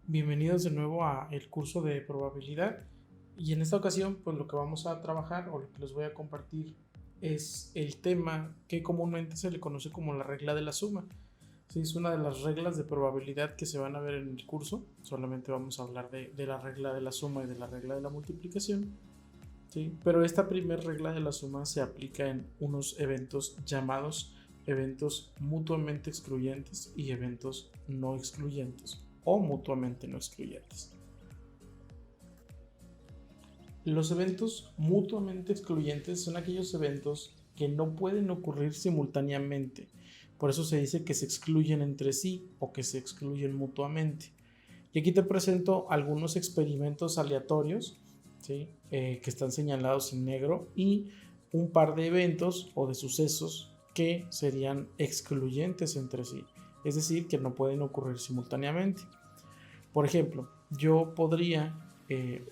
Bienvenidos de nuevo a el curso de probabilidad y en esta ocasión pues lo que vamos a trabajar o lo que les voy a compartir es el tema que comúnmente se le conoce como la regla de la suma. Sí, es una de las reglas de probabilidad que se van a ver en el curso. Solamente vamos a hablar de la regla de la suma y de la regla de la multiplicación. ¿Sí? Pero esta primera regla de la suma se aplica en unos eventos llamados eventos mutuamente excluyentes y eventos no excluyentes o mutuamente no excluyentes. Los eventos mutuamente excluyentes son aquellos eventos que no pueden ocurrir simultáneamente. Por eso se dice que se excluyen entre sí o que se excluyen mutuamente. Y aquí te presento algunos experimentos aleatorios, ¿sí? Que están señalados en negro y un par de eventos o de sucesos que serían excluyentes entre sí, es decir, que no pueden ocurrir simultáneamente. Por ejemplo, yo podría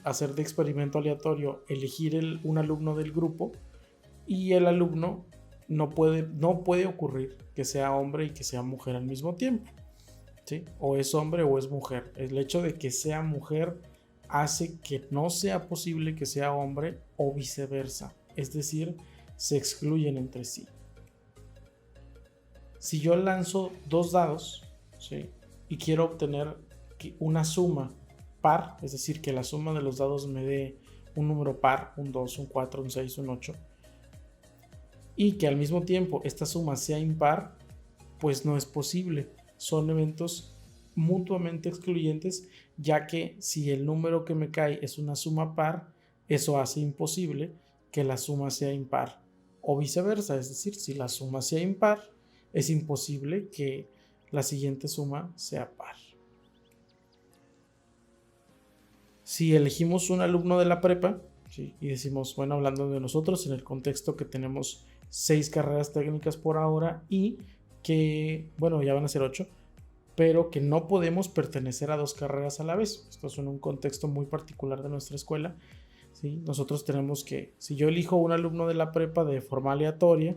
hacer de experimento aleatorio, elegir un alumno del grupo y el alumno no puede ocurrir que sea hombre y que sea mujer al mismo tiempo. ¿Sí? O es hombre o es mujer. El hecho de que sea mujer hace que no sea posible que sea hombre o viceversa. Es decir, se excluyen entre sí. Si yo lanzo dos dados, ¿sí? Y quiero obtener una suma par, es decir, que la suma de los dados me dé un número par, un 2, un 4, un 6, un 8, y que al mismo tiempo esta suma sea impar, pues no es posible. Son eventos mutuamente excluyentes, ya que si el número que me cae es una suma par, eso hace imposible que la suma sea impar, o viceversa, es decir, si la suma sea impar, es imposible que la siguiente suma sea par. Si elegimos un alumno de la prepa, ¿sí? Y decimos, bueno, hablando de nosotros en el contexto que tenemos 6 carreras técnicas por ahora y que, bueno, ya van a ser 8, pero que no podemos pertenecer a 2 carreras a la vez. Esto es en un contexto muy particular de nuestra escuela, ¿sí? Nosotros tenemos que, si yo elijo un alumno de la prepa de forma aleatoria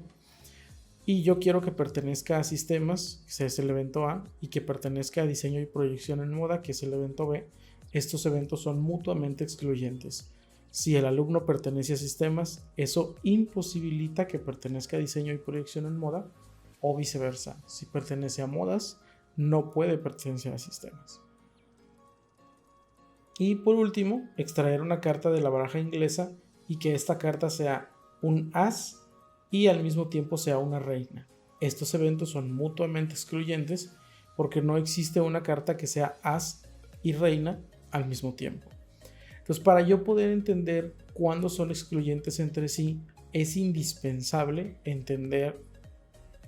y yo quiero que pertenezca a sistemas, que es el evento A, y que pertenezca a diseño y proyección en moda, que es el evento B, estos eventos son mutuamente excluyentes. Si el alumno pertenece a sistemas, eso imposibilita que pertenezca a diseño y proyección en moda, o viceversa. Si pertenece a modas, no puede pertenecer a sistemas. Y por último, extraer una carta de la baraja inglesa y que esta carta sea un as y al mismo tiempo sea una reina. Estos eventos son mutuamente excluyentes porque no existe una carta que sea as y reina al mismo tiempo. Entonces, para yo poder entender cuándo son excluyentes entre sí, es indispensable entender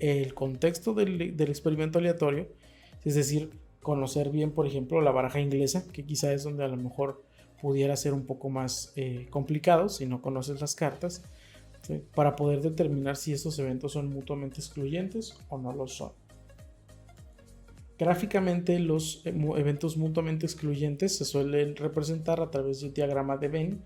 el contexto del experimento aleatorio, es decir, conocer bien, por ejemplo, la baraja inglesa, que quizá es donde a lo mejor pudiera ser un poco más complicado si no conoces las cartas, ¿sí? Para poder determinar si estos eventos son mutuamente excluyentes o no lo son. Gráficamente, los eventos mutuamente excluyentes se suelen representar a través de un diagrama de Venn,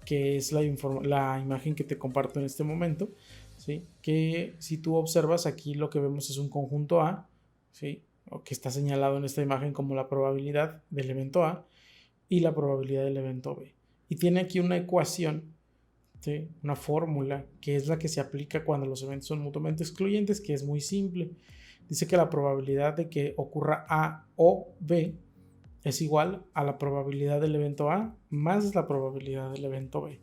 que es la imagen que te comparto en este momento, ¿sí? Que si tú observas aquí, lo que vemos es un conjunto A, ¿sí? O que está señalado en esta imagen como la probabilidad del evento A y la probabilidad del evento B. Y tiene aquí una ecuación, ¿sí? Una fórmula que es la que se aplica cuando los eventos son mutuamente excluyentes, que es muy simple. Dice que la probabilidad de que ocurra A o B es igual a la probabilidad del evento A más la probabilidad del evento B.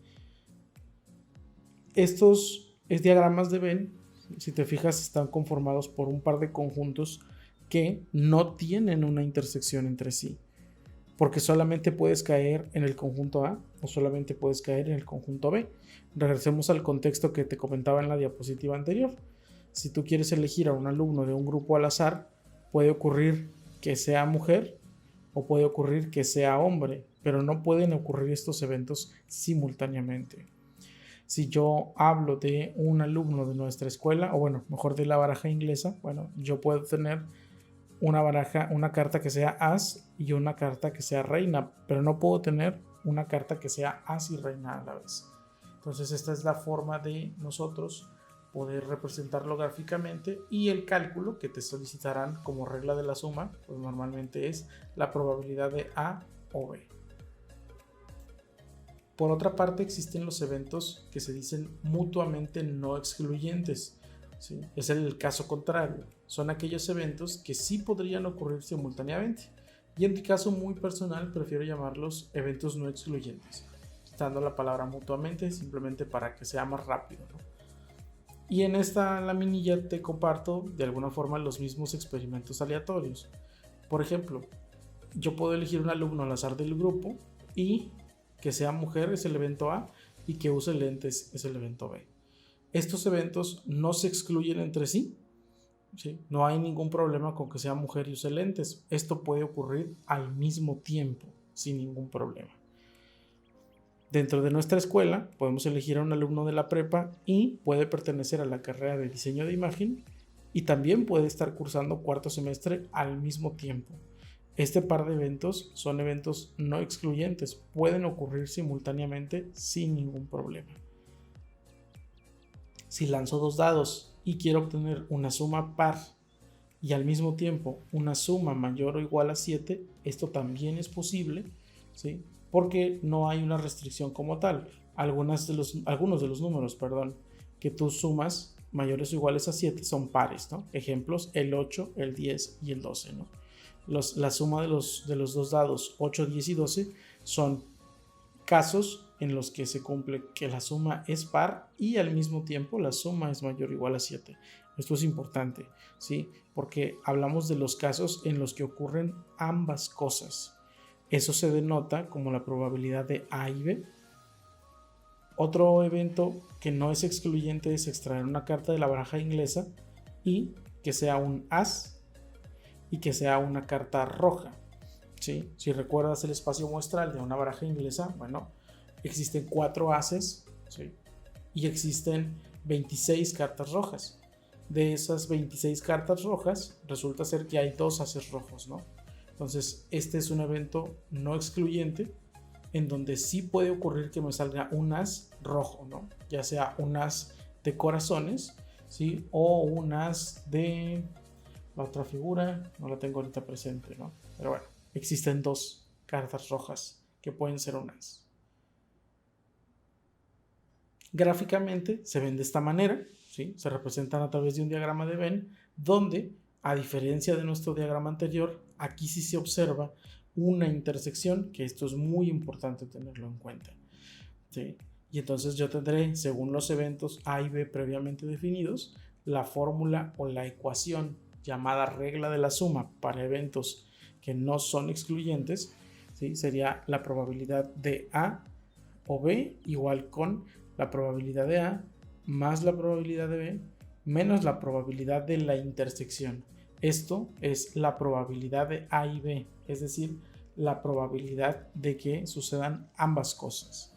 Estos diagramas de Venn, si te fijas, están conformados por un par de conjuntos que no tienen una intersección entre sí, porque solamente puedes caer en el conjunto A o solamente puedes caer en el conjunto B. Regresemos al contexto que te comentaba en la diapositiva anterior. Si tú quieres elegir a un alumno de un grupo al azar, puede ocurrir que sea mujer o puede ocurrir que sea hombre, pero no pueden ocurrir estos eventos simultáneamente. Si yo hablo de un alumno de nuestra escuela, o bueno, mejor de la baraja inglesa, bueno, yo puedo tener una carta que sea as y una carta que sea reina, pero no puedo tener una carta que sea as y reina a la vez. Entonces esta es la forma de nosotros poder representarlo gráficamente, y el cálculo que te solicitarán como regla de la suma, pues normalmente es la probabilidad de A o B. Por otra parte, existen los eventos que se dicen mutuamente no excluyentes, ¿sí? Es el caso contrario, son aquellos eventos que sí podrían ocurrir simultáneamente, y en mi caso muy personal prefiero llamarlos eventos no excluyentes, quitando la palabra mutuamente simplemente para que sea más rápido, ¿no? Y en esta laminilla te comparto de alguna forma los mismos experimentos aleatorios. Por ejemplo, yo puedo elegir un alumno al azar del grupo y que sea mujer es el evento A y que use lentes es el evento B. Estos eventos no se excluyen entre sí, ¿sí? No hay ningún problema con que sea mujer y use lentes. Esto puede ocurrir al mismo tiempo, sin ningún problema. Dentro de nuestra escuela podemos elegir a un alumno de la prepa y puede pertenecer a la carrera de diseño de imagen y también puede estar cursando cuarto semestre al mismo tiempo. Este par de eventos son eventos no excluyentes, pueden ocurrir simultáneamente sin ningún problema. Si lanzo 2 dados y quiero obtener una suma par y al mismo tiempo una suma mayor o igual a 7, esto también es posible, ¿sí? Porque no hay una restricción como tal. Algunos de los números, que tú sumas mayores o iguales a 7 son pares, ¿no? Ejemplos, el 8, el 10 y el 12, ¿no? La suma de los 2 dados 8, 10 y 12 son casos en los que se cumple que la suma es par y al mismo tiempo la suma es mayor o igual a 7. Esto es importante, ¿sí? Porque hablamos de los casos en los que ocurren ambas cosas. Eso se denota como la probabilidad de A y B. Otro evento que no es excluyente es extraer una carta de la baraja inglesa y que sea un as y que sea una carta roja, ¿sí? Si recuerdas el espacio muestral de una baraja inglesa, bueno, existen 4 ases, ¿sí? Y existen 26 cartas rojas. De esas 26 cartas rojas, resulta ser que hay 2 ases rojos, ¿no? Entonces, este es un evento no excluyente en donde sí puede ocurrir que me salga un as rojo, ¿no? Ya sea un as de corazones, ¿sí? O un as de... La otra figura no la tengo ahorita presente, ¿no? Pero bueno, existen 2 cartas rojas que pueden ser un as. Gráficamente se ven de esta manera, ¿sí? Se representan a través de un diagrama de Venn, donde, a diferencia de nuestro diagrama anterior, aquí sí se observa una intersección, que esto es muy importante tenerlo en cuenta, ¿sí? Y entonces yo tendré, según los eventos A y B previamente definidos, la fórmula o la ecuación llamada regla de la suma para eventos que no son excluyentes, ¿sí? Sería la probabilidad de A o B igual con la probabilidad de A más la probabilidad de B menos la probabilidad de la intersección. Esto es la probabilidad de A y B, es decir, la probabilidad de que sucedan ambas cosas.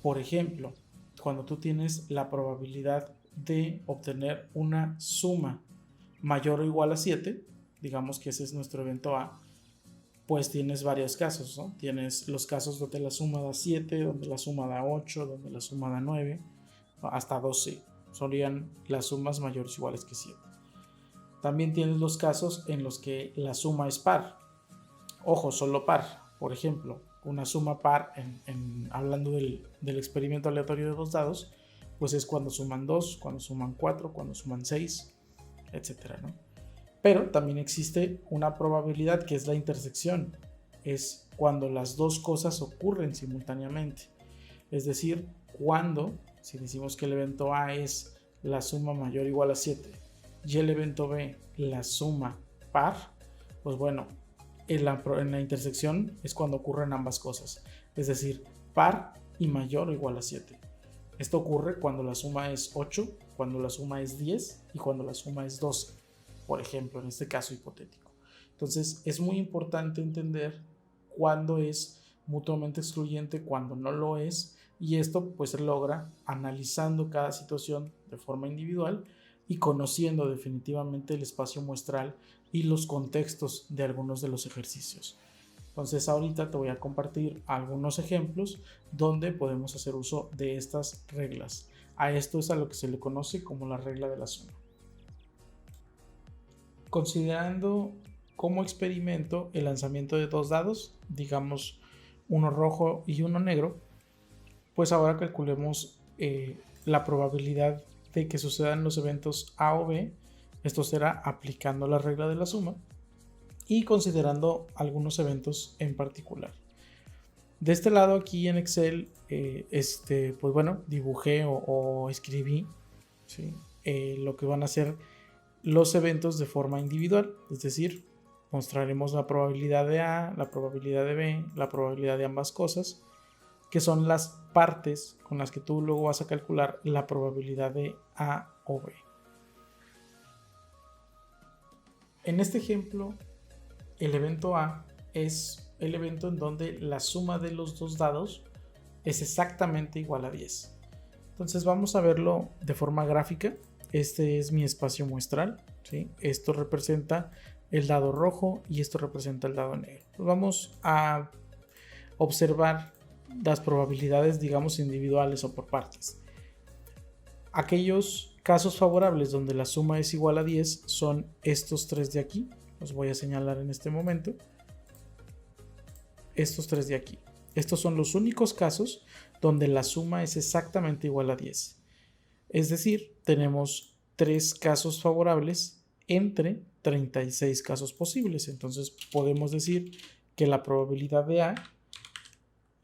Por ejemplo, cuando tú tienes la probabilidad de obtener una suma mayor o igual a 7, digamos que ese es nuestro evento A, pues tienes varios casos, ¿no? Tienes los casos donde la suma da 7, donde la suma da 8, donde la suma da 9, hasta 12. Serían las sumas mayores o iguales que 7. También tienes los casos en los que la suma es par. Ojo, solo par. Por ejemplo, una suma par, hablando del experimento aleatorio de 2 dados, pues es cuando suman 2, cuando suman 4, cuando suman 6, etcétera, ¿no? Pero también existe una probabilidad que es la intersección. Es cuando las dos cosas ocurren simultáneamente. Es decir, cuando, si decimos que el evento A es la suma mayor o igual a 7 y el evento B la suma par, pues bueno, en la intersección es cuando ocurren ambas cosas. Es decir, par y mayor o igual a 7. Esto ocurre cuando la suma es 8, cuando la suma es 10 y cuando la suma es 12. Por ejemplo, en este caso hipotético. Entonces, es muy importante entender cuándo es mutuamente excluyente, cuándo no lo es, y esto pues se logra analizando cada situación de forma individual y conociendo definitivamente el espacio muestral y los contextos de algunos de los ejercicios. Entonces, ahorita te voy a compartir algunos ejemplos donde podemos hacer uso de estas reglas. A esto es a lo que se le conoce como la regla de la suma. Considerando como experimento el lanzamiento de dos dados, digamos uno rojo y uno negro, pues ahora calculemos la probabilidad de que sucedan los eventos A o B. Esto será aplicando la regla de la suma y considerando algunos eventos en particular. De este lado aquí en Excel, pues bueno, dibujé o escribí, ¿sí? Lo que van a ser los eventos de forma individual, es decir, mostraremos la probabilidad de A, la probabilidad de B, la probabilidad de ambas cosas, que son las partes con las que tú luego vas a calcular la probabilidad de A o B. En este ejemplo, el evento A es el evento en donde la suma de los dos dados es exactamente igual a 10. Entonces vamos a verlo de forma gráfica. Este es mi espacio muestral, ¿sí? Esto representa el dado rojo y esto representa el dado negro. Pues vamos a observar las probabilidades, digamos, individuales o por partes. Aquellos casos favorables donde la suma es igual a 10 son estos tres de aquí. Los voy a señalar en este momento. Estos tres de aquí. Estos son los únicos casos donde la suma es exactamente igual a 10. Es decir, tenemos 3 casos favorables entre 36 casos posibles. Entonces podemos decir que la probabilidad de A,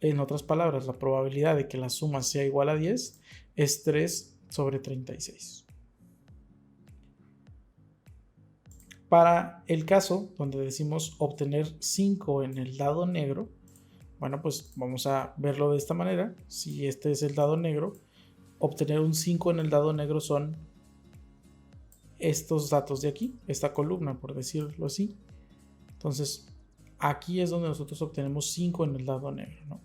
en otras palabras, la probabilidad de que la suma sea igual a 10 es 3 sobre 36. Para el caso donde decimos obtener 5 en el dado negro, bueno, pues vamos a verlo de esta manera. Si este es el dado negro, obtener un 5 en el dado negro son estos datos de aquí, esta columna, por decirlo así. Entonces, aquí es donde nosotros obtenemos 5 en el dado negro, ¿no?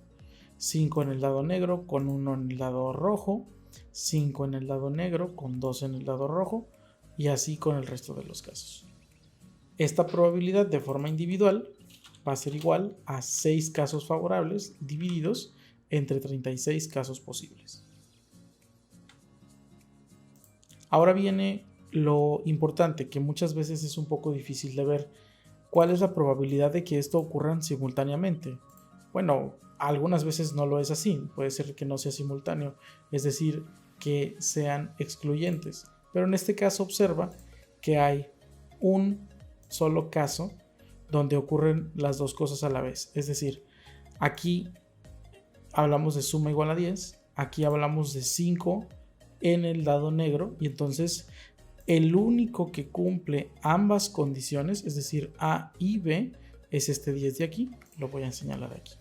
5 en el dado negro con 1 en el dado rojo, 5 en el dado negro con 2 en el dado rojo y así con el resto de los casos. Esta probabilidad de forma individual va a ser igual a 6 casos favorables divididos entre 36 casos posibles. Ahora viene lo importante, que muchas veces es un poco difícil de ver. ¿Cuál es la probabilidad de que esto ocurra simultáneamente? Bueno, algunas veces no lo es así, puede ser que no sea simultáneo, es decir, que sean excluyentes. Pero en este caso observa que hay un solo caso donde ocurren las dos cosas a la vez. Es decir, aquí hablamos de suma igual a 10, aquí hablamos de 5 en el dado negro y entonces el único que cumple ambas condiciones, es decir, A y B, es este 10 de aquí. Lo voy a señalar aquí.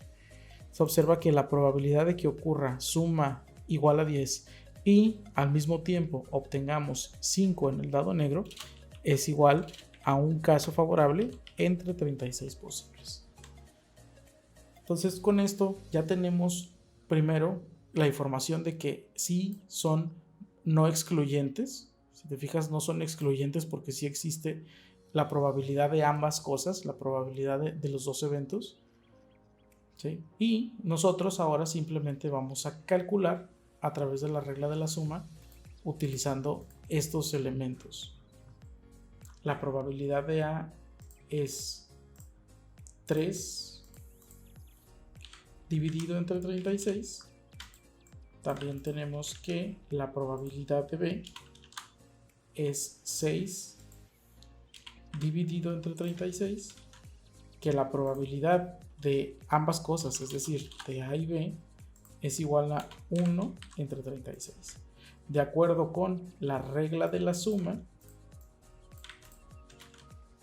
Se observa que la probabilidad de que ocurra suma igual a 10 y al mismo tiempo obtengamos 5 en el dado negro es igual a un caso favorable entre 36 posibles. Entonces con esto ya tenemos primero la información de que sí son no excluyentes. Si te fijas, no son excluyentes porque sí existe la probabilidad de ambas cosas, la probabilidad de los dos eventos, ¿sí? Y nosotros ahora simplemente vamos a calcular a través de la regla de la suma utilizando estos elementos. La probabilidad de A es 3 dividido entre 36. También tenemos que la probabilidad de B es 6 dividido entre 36, que la probabilidad de ambas cosas, es decir, de A y B, es igual a 1 entre 36. De acuerdo con la regla de la suma,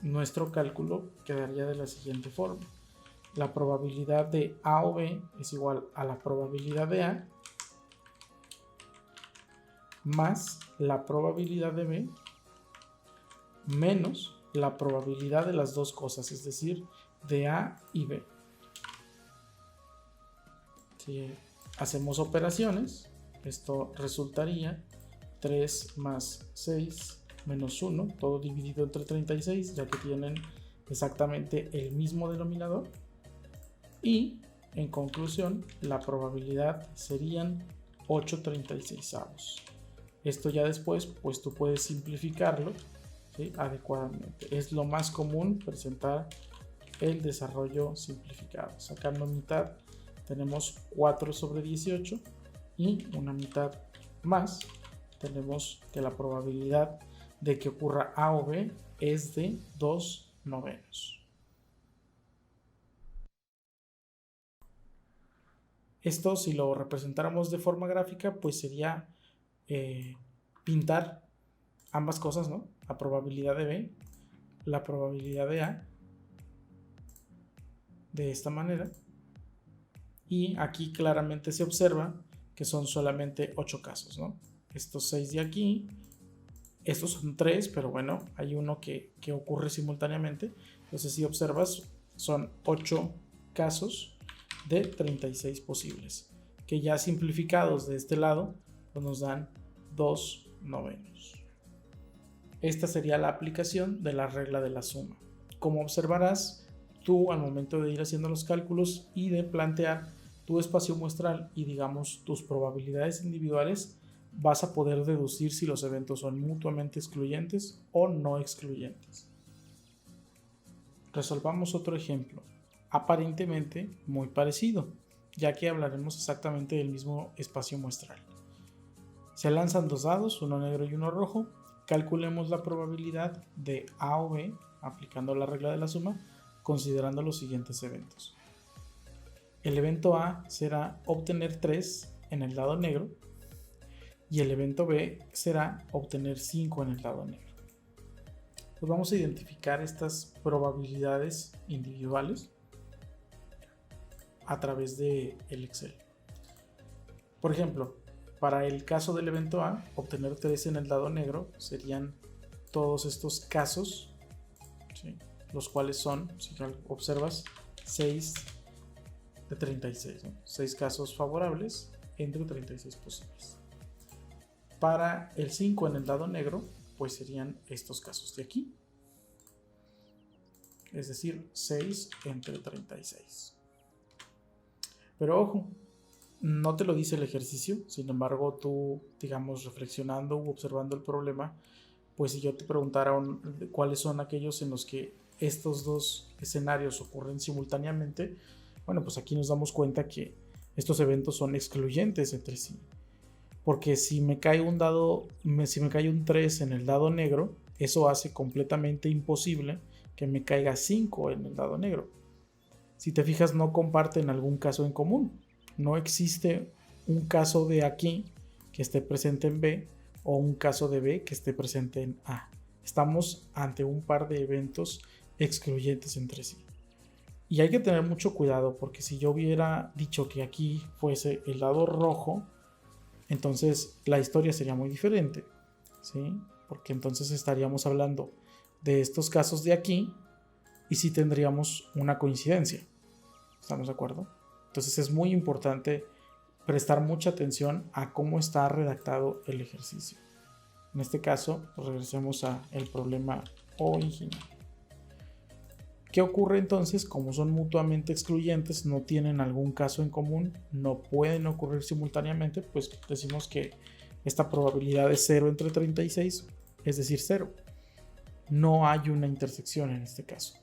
nuestro cálculo quedaría de la siguiente forma. La probabilidad de A o B es igual a la probabilidad de A más la probabilidad de B menos la probabilidad de las dos cosas, es decir, de A y B. Si hacemos operaciones, esto resultaría 3 más 6 menos 1, todo dividido entre 36, ya que tienen exactamente el mismo denominador. Y, en conclusión, la probabilidad serían 8/36. Esto ya después, pues tú puedes simplificarlo, ¿sí?, adecuadamente. Es lo más común presentar el desarrollo simplificado. Sacando mitad, tenemos 4 sobre 18 y una mitad más, tenemos que la probabilidad de que ocurra A o B es de 2/9. Esto, si lo representáramos de forma gráfica, pues sería pintar ambas cosas, ¿no? La probabilidad de B, la probabilidad de A, de esta manera. Y aquí claramente se observa que son solamente 8 casos, ¿no? Estos 6 de aquí, estos son 3, pero bueno, hay uno que ocurre simultáneamente. Entonces, si observas, son 8 casos de 36 posibles, que ya simplificados de este lado, pues nos dan 2/9. Esta sería la aplicación de la regla de la suma. Como observarás, tú al momento de ir haciendo los cálculos y de plantear tu espacio muestral y digamos tus probabilidades individuales, vas a poder deducir si los eventos son mutuamente excluyentes o no excluyentes. Resolvamos otro ejemplo, aparentemente muy parecido, ya que hablaremos exactamente del mismo espacio muestral. Se lanzan 2 dados, uno negro y uno rojo. Calculemos la probabilidad de A o B aplicando la regla de la suma, considerando los siguientes eventos. El evento A será obtener 3 en el lado negro y el evento B será obtener 5 en el lado negro. Pues vamos a identificar estas probabilidades individuales a través del Excel. Por ejemplo, para el caso del evento A, obtener 3 en el lado negro serían todos estos casos, ¿sí?, los cuales son, si observas, 6 de 36, ¿no? 6 casos favorables entre 36 posibles. Para el 5 en el lado negro, pues serían estos casos de aquí, es decir, 6 entre 36. Pero ojo, no te lo dice el ejercicio, sin embargo tú, digamos, reflexionando u observando el problema, pues si yo te preguntara cuáles son aquellos en los que estos dos escenarios ocurren simultáneamente, bueno, pues aquí nos damos cuenta que estos eventos son excluyentes entre sí. Porque si me cae un 3 en el dado negro, eso hace completamente imposible que me caiga 5 en el dado negro. Si te fijas, no comparten algún caso en común. No existe un caso de aquí que esté presente en B o un caso de B que esté presente en A. Estamos ante un par de eventos excluyentes entre sí. Y hay que tener mucho cuidado, porque si yo hubiera dicho que aquí fuese el lado rojo, entonces la historia sería muy diferente, ¿sí? Porque entonces estaríamos hablando de estos casos de aquí y sí tendríamos una coincidencia. ¿Estamos de acuerdo? Entonces es muy importante prestar mucha atención a cómo está redactado el ejercicio. En este caso, pues regresemos al problema original. ¿Qué ocurre entonces? Como son mutuamente excluyentes, no tienen algún caso en común, no pueden ocurrir simultáneamente, pues decimos que esta probabilidad es 0 entre 36, es decir, 0. No hay una intersección en este caso.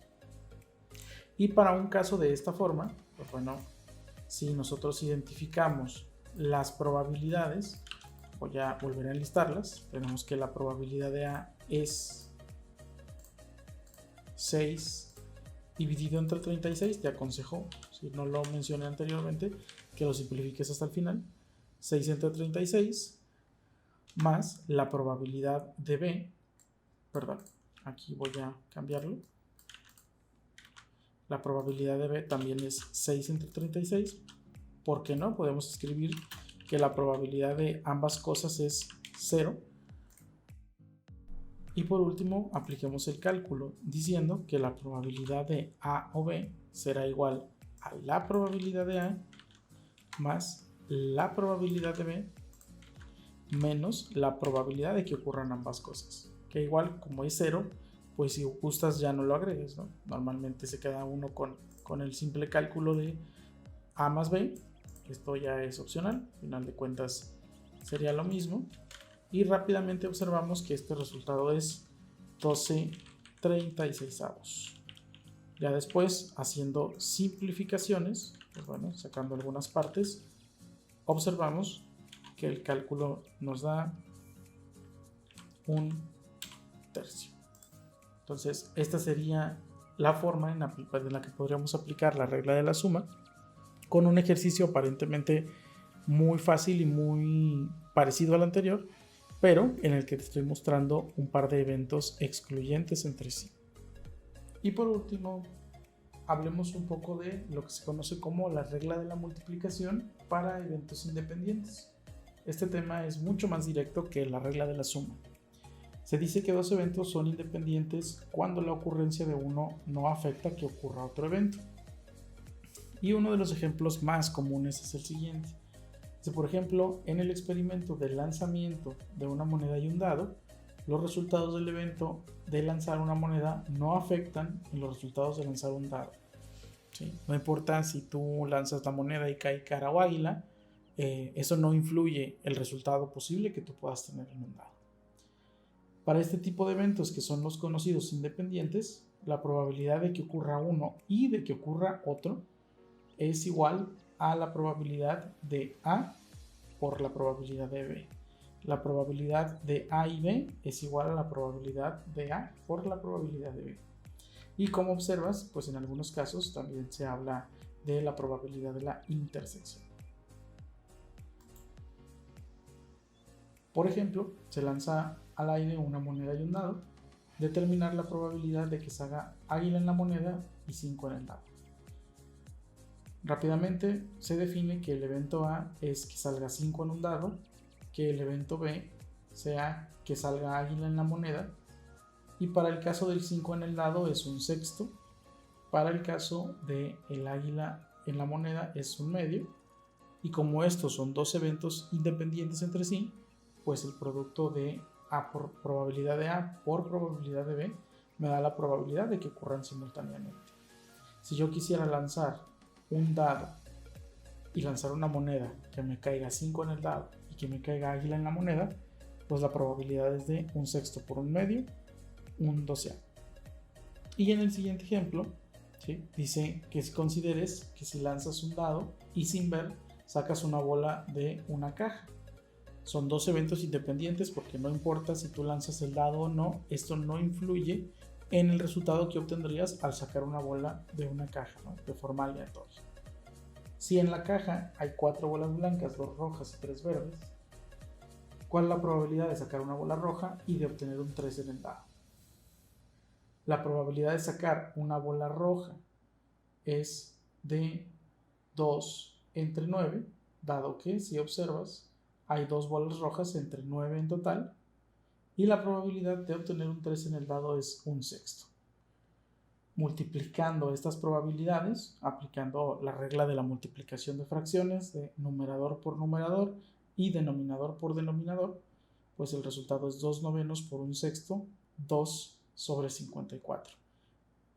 Y para un caso de esta forma, pues bueno, si nosotros identificamos las probabilidades, voy a volver a enlistarlas. Tenemos que la probabilidad de A es 6 dividido entre 36. Te aconsejo, si no lo mencioné anteriormente, que lo simplifiques hasta el final. 6 entre 36 más la probabilidad de B, perdón, aquí voy a cambiarlo. La probabilidad de B también es 6 entre 36. ¿Por qué no? Podemos escribir que la probabilidad de ambas cosas es 0. Y por último, apliquemos el cálculo diciendo que la probabilidad de A o B será igual a la probabilidad de A más la probabilidad de B menos la probabilidad de que ocurran ambas cosas. Que igual, como es 0, pues si gustas ya no lo agregues, ¿no? Normalmente se queda uno con el simple cálculo de A más B. Esto ya es opcional, al final de cuentas sería lo mismo. y rápidamente observamos que este resultado es 12/36. Ya después, haciendo simplificaciones, pues bueno, sacando algunas partes, observamos que el cálculo nos da 1/3. Entonces, esta sería la forma en la que podríamos aplicar la regla de la suma con un ejercicio aparentemente muy fácil y muy parecido al anterior, pero en el que te estoy mostrando un par de eventos excluyentes entre sí. Y por último, hablemos un poco de lo que se conoce como la regla de la multiplicación para eventos independientes. Este tema es mucho más directo que la regla de la suma. Se dice que dos eventos son independientes cuando la ocurrencia de uno no afecta que ocurra otro evento. Y uno de los ejemplos más comunes es el siguiente. Si por ejemplo en el experimento del lanzamiento de una moneda y un dado, los resultados del evento de lanzar una moneda no afectan en los resultados de lanzar un dado. ¿Sí? No importa si tú lanzas la moneda y cae cara o águila, eso no influye el resultado posible que tú puedas tener en un dado. Para este tipo de eventos que son los conocidos independientes, la probabilidad de que ocurra uno y de que ocurra otro es igual a la probabilidad de A por la probabilidad de B. La probabilidad de A y B es igual a la probabilidad de A por la probabilidad de B. Y como observas, pues en algunos casos también se habla de la probabilidad de la intersección. Por ejemplo, se lanza al aire una moneda y un dado, determinar la probabilidad de que salga águila en la moneda y 5 en el dado. Rápidamente se define que el evento A es que salga 5 en un dado, que el evento B sea que salga águila en la moneda, y para el caso del 5 en el dado es 1/6, para el caso del águila en la moneda es 1/2, y como estos son dos eventos independientes entre sí, pues el producto de A por probabilidad de A por probabilidad de B me da la probabilidad de que ocurran simultáneamente. Si yo quisiera lanzar un dado y lanzar una moneda que me caiga 5 en el dado y que me caiga águila en la moneda, pues la probabilidad es de 1/6 por 1/2, 1/12. Y en el siguiente ejemplo, ¿sí?, dice que consideres que si lanzas un dado y sin ver sacas una bola de una caja. Son dos eventos independientes porque no importa si tú lanzas el dado o no, esto no influye en el resultado que obtendrías al sacar una bola de una caja, ¿no?, de forma aleatoria. Si en la caja hay 4 bolas blancas, 2 rojas y 3 verdes, ¿cuál es la probabilidad de sacar una bola roja y de obtener un 3 en el dado? La probabilidad de sacar una bola roja es de 2 entre 9, dado que, si observas, hay 2 bolas rojas entre 9 en total, y la probabilidad de obtener un 3 en el dado es 1/6. Multiplicando estas probabilidades, aplicando la regla de la multiplicación de fracciones de numerador por numerador y denominador por denominador, pues el resultado es 2/9 por 1/6, 2/54.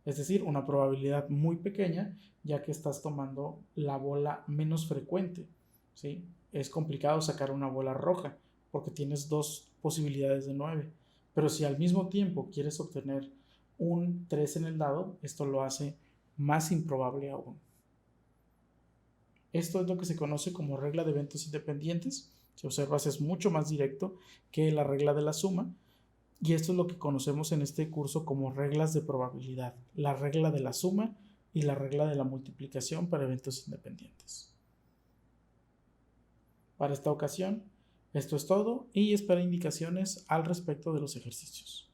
Es decir, una probabilidad muy pequeña, ya que estás tomando la bola menos frecuente, ¿sí? Es complicado sacar una bola roja porque tienes 2 posibilidades de 9, pero si al mismo tiempo quieres obtener un 3 en el dado, esto lo hace más improbable aún. Esto es lo que se conoce como regla de eventos independientes. Si observas, es mucho más directo que la regla de la suma, y esto es lo que conocemos en este curso como reglas de probabilidad, la regla de la suma y la regla de la multiplicación para eventos independientes. Para esta ocasión, esto es todo y espera indicaciones al respecto de los ejercicios.